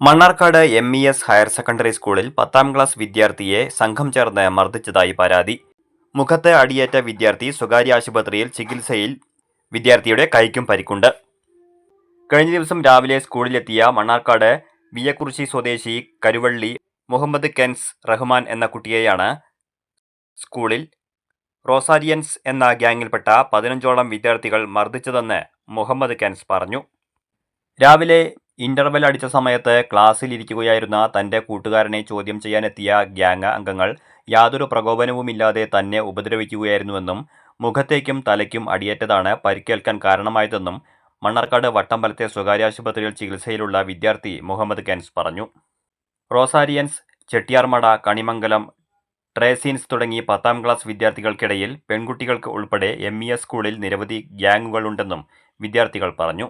Mannarkkad MES higher secondary സ്കൂളിൽ 10ാം class വിദ്യാർത്ഥിയെ സംഘം ചേർന്ന് മർദ്ദിച്ചതായി പരാതി. മുഖത്ത് അടിയേറ്റ വിദ്യാർത്ഥി സ്വകാര്യ ആശുപത്രിയിൽ ചികിത്സയിൽ. വിദ്യാർത്ഥിയുടെ കൈക്കും പരിക്കുണ്ട്. കഴിഞ്ഞ ദിവസം രാവിലെ സ്കൂളിലെത്തിയ മണ്ണാർക്കാട് വിയക്കുറിശി സ്വദേശി കരുവള്ളി മുഹമ്മദ് കെൻസ് റഹ്മാൻ എന്ന കുട്ടിയെയാണ് സ്കൂളിൽ റോസാരിയൻസ് എന്ന ഗ്യാങ്ങിൽപ്പെട്ട 15ഓളം വിദ്യാർത്ഥികൾ മർദ്ദിച്ചതെന്ന് മുഹമ്മദ് കെൻസ് പറഞ്ഞു. രാവിലെ ഇന്റർവെൽ അടിച്ച സമയത്ത് ക്ലാസ്സിൽ ഇരിക്കുകയായിരുന്ന തന്റെ കൂട്ടുകാരനെ ചോദ്യം ചെയ്യാനെത്തിയ ഗ്യാങ് അംഗങ്ങൾ യാതൊരു പ്രകോപനവുമില്ലാതെ തന്നെ ഉപദ്രവിക്കുകയായിരുന്നുവെന്നും മുഖത്തേക്കും തലയ്ക്കും അടിയേറ്റതാണ് പരിക്കേൽക്കാൻ കാരണമായതെന്നും മണ്ണാർക്കാട് വട്ടമ്പലത്തെ സ്വകാര്യ ആശുപത്രിയിൽ ചികിത്സയിലുള്ള വിദ്യാർത്ഥി മുഹമ്മദ് കെൻസ് പറഞ്ഞു. റോസാരിയൻസ്, ചെട്ടിയാർമട, കണിമംഗലം, ട്രേസീൻസ് തുടങ്ങി 10ാം ക്ലാസ് വിദ്യാർത്ഥികൾക്കിടയിൽ പെൺകുട്ടികൾക്ക് ഉൾപ്പെടെ MES സ്കൂളിൽ നിരവധി ഗ്യാങ്ങുകളുണ്ടെന്നും വിദ്യാർത്ഥികൾ പറഞ്ഞു.